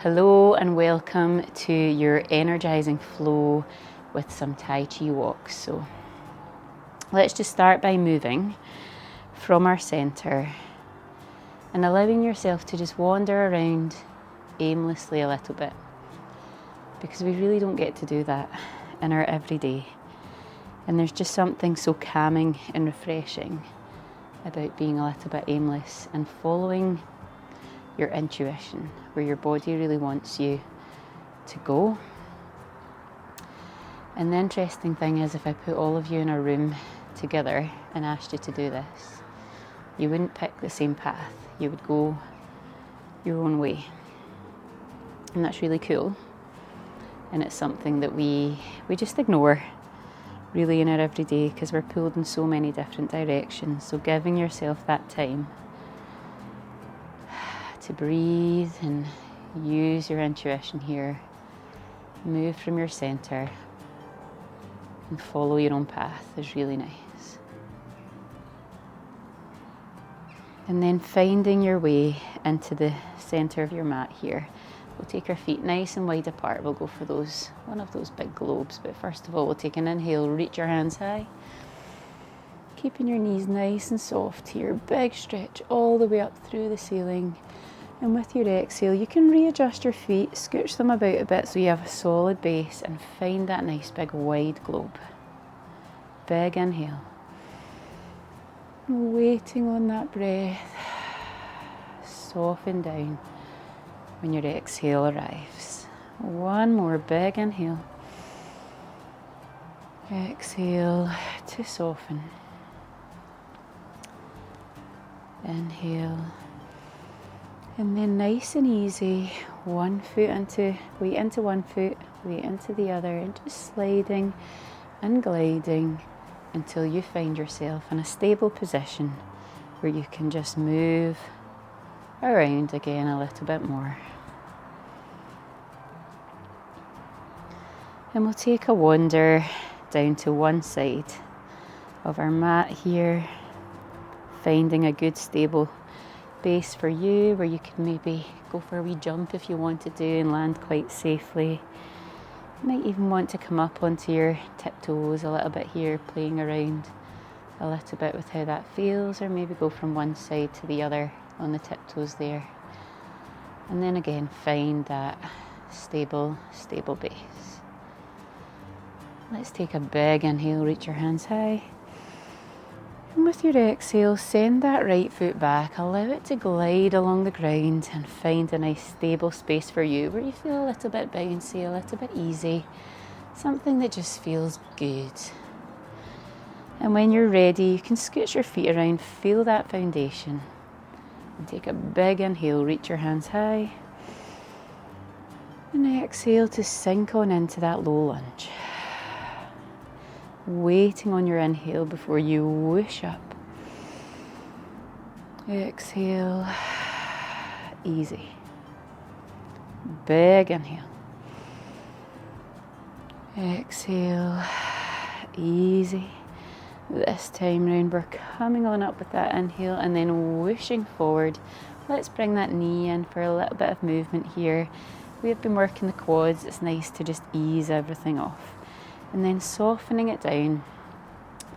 Hello and welcome to your energizing flow with some Tai Chi walks. So let's just start by moving from our center and allowing yourself to just wander around aimlessly a little bit, because we really don't get to do that in our everyday. And there's just something so calming and refreshing about being a little bit aimless and following your intuition, where your body really wants you to go. And the interesting thing is, if I put all of you in a room together and asked you to do this, you wouldn't pick the same path. You would go your own way. And that's really cool. And it's something that we just ignore really in our everyday, because we're pulled in so many different directions. So giving yourself that time to breathe and use your intuition here, move from your center and follow your own path is really nice. And then finding your way into the center of your mat here. We'll take our feet nice and wide apart. We'll go for one of those big globes. But first of all, we'll take an inhale, reach your hands high. Keeping your knees nice and soft here. Big stretch all the way up through the ceiling. And with your exhale, you can readjust your feet, scooch them about a bit so you have a solid base, and find that nice big wide globe. Big inhale. Waiting on that breath. Soften down when your exhale arrives. One more big inhale. Exhale to soften. Inhale. And then nice and easy, weight into one foot, weight into the other, and just sliding and gliding until you find yourself in a stable position where you can just move around again a little bit more. And we'll take a wander down to one side of our mat here, finding a good stable base for you where you can maybe go for a wee jump if you want to do and land quite safely. You might even want to come up onto your tiptoes a little bit here, playing around a little bit with how that feels, or maybe go from one side to the other on the tiptoes there. And then again, find that stable base. Let's take a big inhale, reach your hands high. And with your exhale, send that right foot back, allow it to glide along the ground and find a nice stable space for you where you feel a little bit bouncy, a little bit easy, something that just feels good. And when you're ready, you can scooch your feet around, feel that foundation, and take a big inhale, reach your hands high, and exhale to sink on into that low lunge. Waiting on your inhale before you whoosh up. Exhale, easy. Big inhale. Exhale, easy. This time round, we're coming on up with that inhale and then whooshing forward. Let's bring that knee in for a little bit of movement here. We have been working the quads. It's nice to just ease everything off. And then softening it down,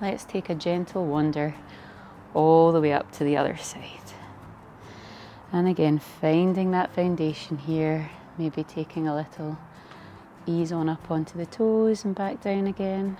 let's take a gentle wander all the way up to the other side. And again, finding that foundation here, maybe taking a little ease on up onto the toes and back down again.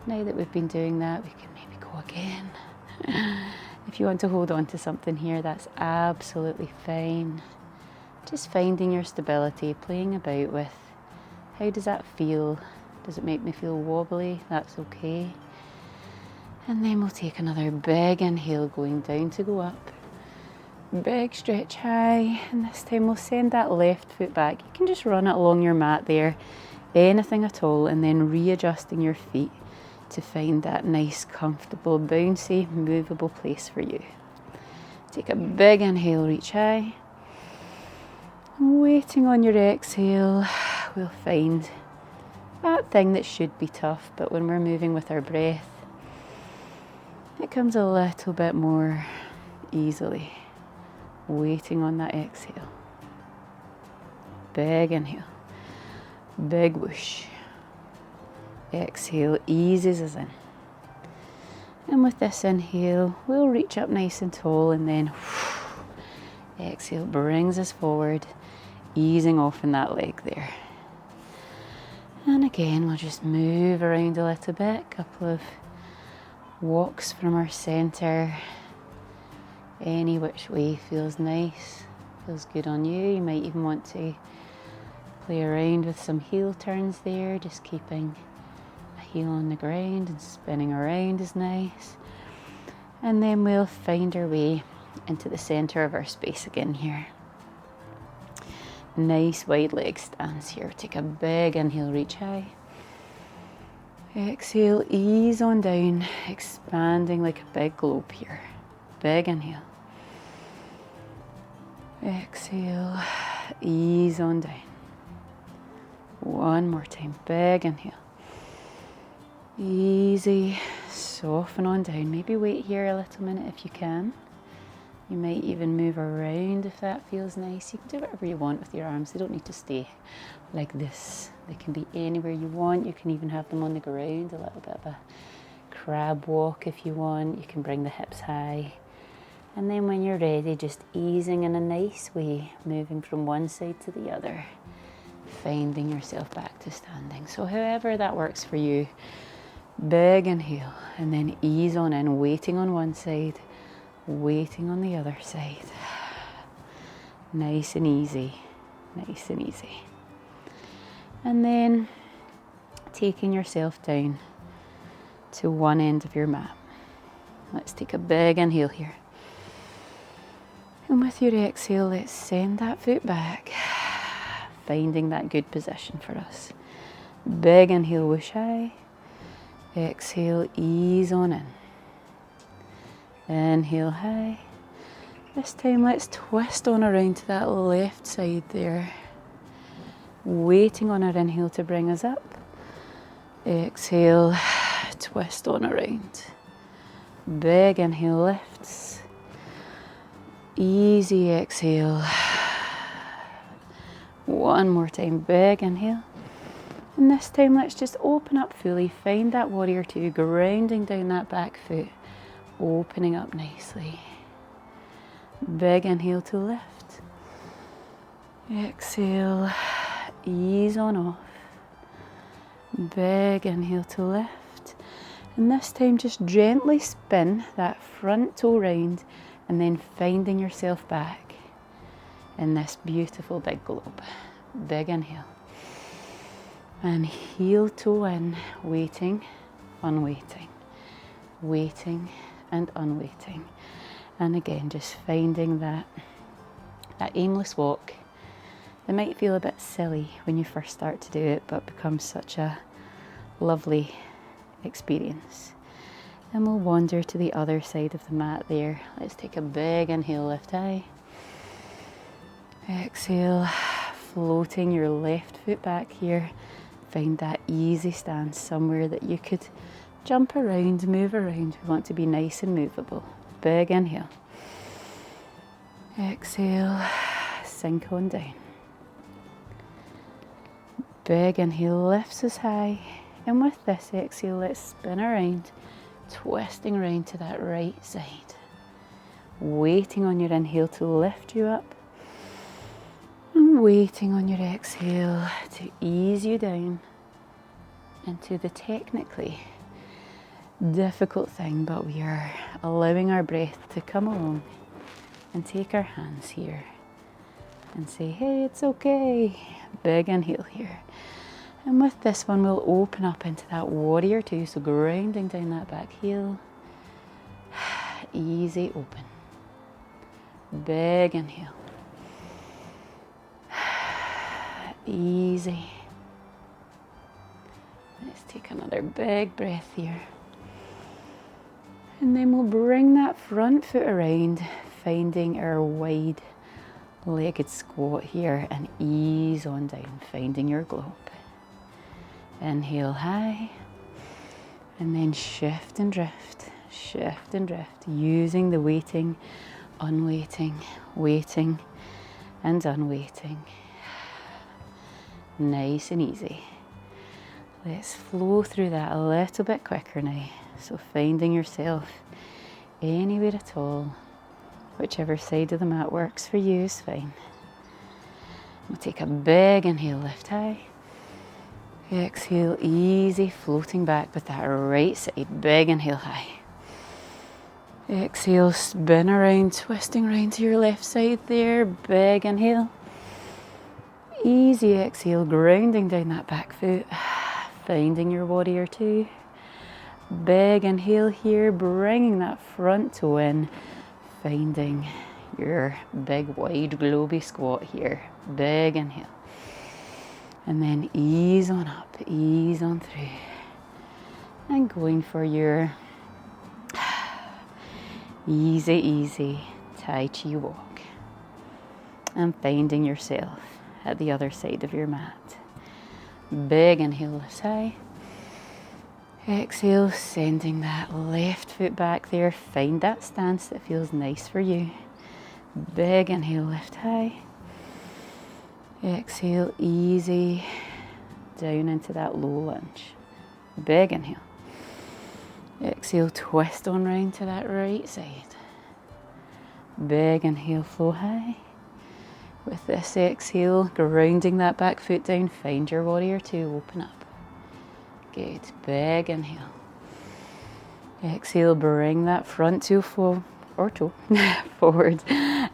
Now that we've been doing that, we can maybe go again. If you want to hold on to something here, that's absolutely fine. Just finding your stability, playing about with how does that feel. Does it make me feel wobbly? That's okay. And then we'll take another big inhale, going down to go up. Big stretch high, and this time we'll send that left foot back. You can just run it along your mat there, anything at all, and then readjusting your feet to find that nice, comfortable, bouncy, movable place for you. Take a big inhale, reach high. Waiting on your exhale, we'll find that thing that should be tough, but when we're moving with our breath, it comes a little bit more easily. Waiting on that exhale. Big inhale. Big whoosh. Exhale, eases us in. And with this inhale, we'll reach up nice and tall, and then exhale, brings us forward, easing off in that leg there. And again, we'll just move around a little bit, a couple of walks from our center. Any which way feels nice, feels good on you. You might even want to play around with some heel turns there, just keeping a heel on the ground and spinning around is nice. And then we'll find our way into the center of our space again here. Nice wide leg stance here. Take a big inhale, reach high. Exhale, ease on down, expanding like a big globe here. Big inhale. Exhale, ease on down. One more time, big inhale. Easy, soften on down. Maybe wait here a little minute if you can. You might even move around if that feels nice. You can do whatever you want with your arms. They don't need to stay like this. They can be anywhere you want. You can even have them on the ground, a little bit of a crab walk if you want. You can bring the hips high. And then when you're ready, just easing in a nice way, moving from one side to the other, finding yourself back to standing. So however that works for you, big inhale, and then ease on in, waiting on one side, waiting on the other side. Nice and easy, nice and easy. And then taking yourself down to one end of your mat. Let's take a big inhale here. And with your exhale, let's send that foot back, finding that good position for us. Big inhale, whoosh high. Exhale, ease on in. Inhale high. This time let's twist on around to that left side there. Waiting on our inhale to bring us up. Exhale, twist on around. Big inhale lifts. Easy exhale. One more time, big inhale. And this time let's just open up fully. Find that warrior two, grounding down that back foot. Opening up nicely. Big inhale to lift. Exhale, ease on off. Big inhale to lift. And this time just gently spin that front toe round and then finding yourself back in this beautiful big globe. Big inhale. And heel toe in, waiting, unwaiting, waiting and unwaiting. And again, just finding that aimless walk that might feel a bit silly when you first start to do it, but becomes such a lovely experience. And we'll wander to the other side of the mat there. Let's take a big inhale, lift high. Exhale, floating your left foot back here. Find that easy stance somewhere that you could jump around, move around. We want to be nice and movable. Big inhale. Exhale, sink on down. Big inhale lifts us high. And with this exhale, let's spin around, twisting around to that right side. Waiting on your inhale to lift you up. And waiting on your exhale to ease you down into the technically difficult thing, but we are allowing our breath to come along and take our hands here and say, hey, it's okay. Big inhale here. And with this one, we'll open up into that warrior two, so grounding down that back heel. Easy open. Big inhale. Easy. Let's take another big breath here. And then we'll bring that front foot around, finding our wide legged squat here and ease on down, finding your globe. Inhale high and then shift and drift, using the waiting, unwaiting, waiting and unwaiting. nice and easy. Let's flow through that a little bit quicker now. So finding yourself anywhere at all, whichever side of the mat works for you is fine. We'll take a big inhale, lift high. Exhale, easy, floating back with that right side. Big inhale, high. Exhale, spin around, twisting around to your left side there. Big inhale. Easy exhale, grounding down that back foot. Finding your warrior two. Big inhale here, bringing that front toe in. Finding your big wide globy squat here. Big inhale. And then ease on up, ease on through. And going for your easy Tai Chi walk. And finding yourself at the other side of your mat. Big inhale, lift high. Exhale, sending that left foot back there. Find that stance that feels nice for you. Big inhale, lift high. Exhale, easy, down into that low lunge. Big inhale. Exhale, twist on round to that right side. Big inhale, flow high. With this exhale, grounding that back foot down, find your warrior two, open up. Good, big inhale. Exhale, bring that front toe forward,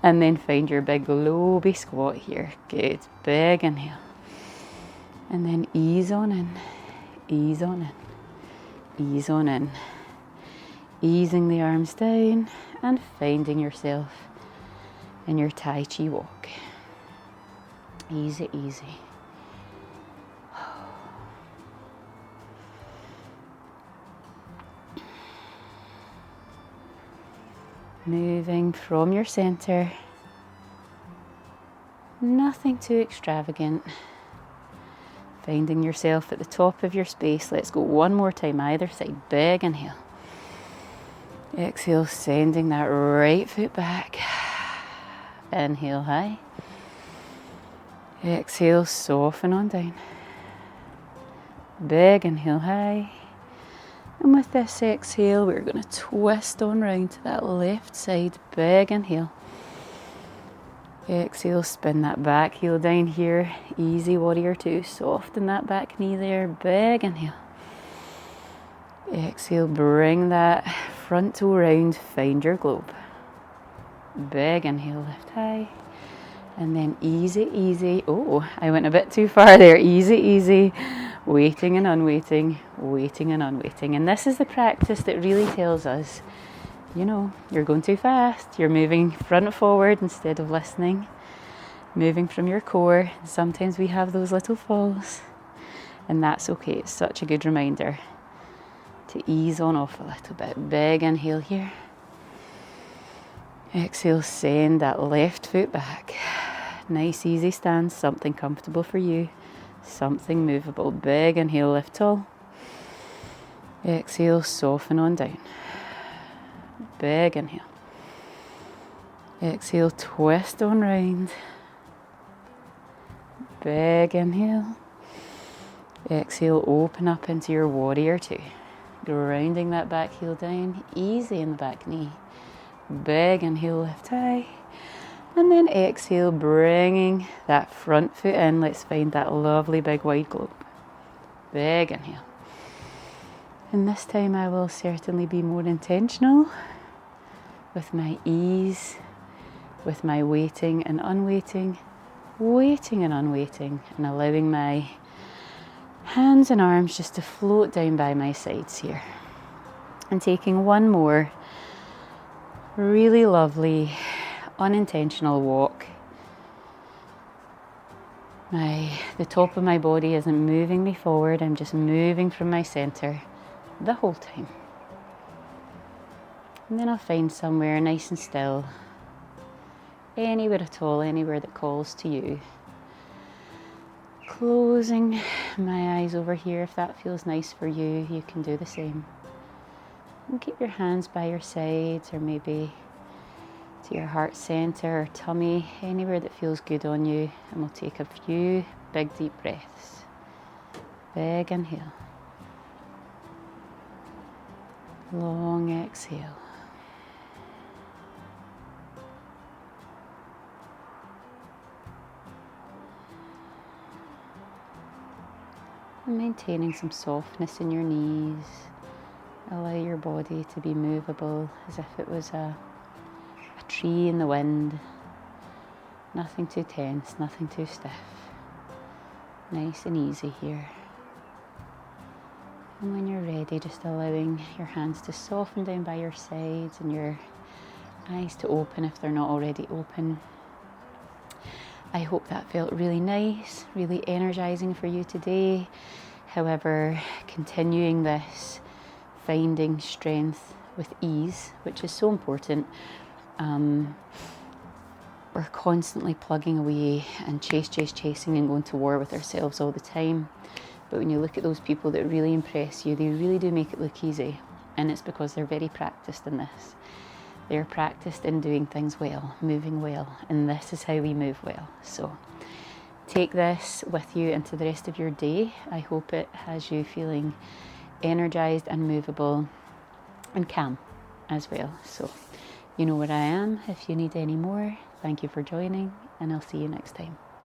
and then find your big globy squat here. Good, big inhale. And then ease on in, ease on in, ease on in. Easing the arms down and finding yourself in your Tai Chi walk. Easy, easy. Moving from your center. Nothing too extravagant. Finding yourself at the top of your space. Let's go one more time, either side. Big inhale. Exhale, sending that right foot back. Inhale high. Exhale, soften on down. Big inhale high. And with this exhale, we're going to twist on round to that left side. Big inhale. Exhale, spin that back heel down here. Easy warrior two. Soften that back knee there. Big inhale. Exhale, bring that front toe round. Find your globe. Big inhale, lift high. And then easy, easy. Oh, I went a bit too far there. Easy, easy. Waiting and unwaiting, waiting and unwaiting. And this is the practice that really tells us, you know, you're going too fast. You're moving front forward instead of listening. Moving from your core. Sometimes we have those little falls. And that's okay. It's such a good reminder to ease on off a little bit. Big inhale here. Exhale, send that left foot back. Nice easy stance, something comfortable for you. Something movable. Big inhale, lift tall. Exhale, soften on down. Big inhale. Exhale, twist on round. Big inhale. Exhale, open up into your warrior two. Grounding that back heel down, easy in the back knee. Big inhale, lift high. And then exhale, bringing that front foot in. Let's find that lovely big wide globe. Big inhale. And this time I will certainly be more intentional with my ease, with my waiting and unwaiting, waiting and unwaiting, and allowing my hands and arms just to float down by my sides here. And taking one more really lovely, unintentional walk. The top of my body isn't moving me forward. I'm just moving from my center the whole time. And then I'll find somewhere nice and still, anywhere at all, anywhere that calls to you. Closing my eyes over here. If that feels nice for you, you can do the same. And keep your hands by your sides, or maybe to your heart center or tummy, anywhere that feels good on you, and we'll take a few big deep breaths. Big inhale. Long exhale. And maintaining some softness in your knees. Allow your body to be movable as if it was a tree in the wind. Nothing too tense, nothing too stiff. Nice and easy here. And when you're ready, just allowing your hands to soften down by your sides and your eyes to open if they're not already open. I hope that felt really nice, really energizing for you today. However, continuing this, finding strength with ease, which is so important. We're constantly plugging away and chasing and going to war with ourselves all the time. But when you look at those people that really impress you, they really do make it look easy. And it's because they're very practiced in this. They're practiced in doing things well, moving well. And this is how we move well. So take this with you into the rest of your day. I hope it has you feeling energized and movable and calm as well. So you know where I am if you need any more. Thank you for joining, and I'll see you next time.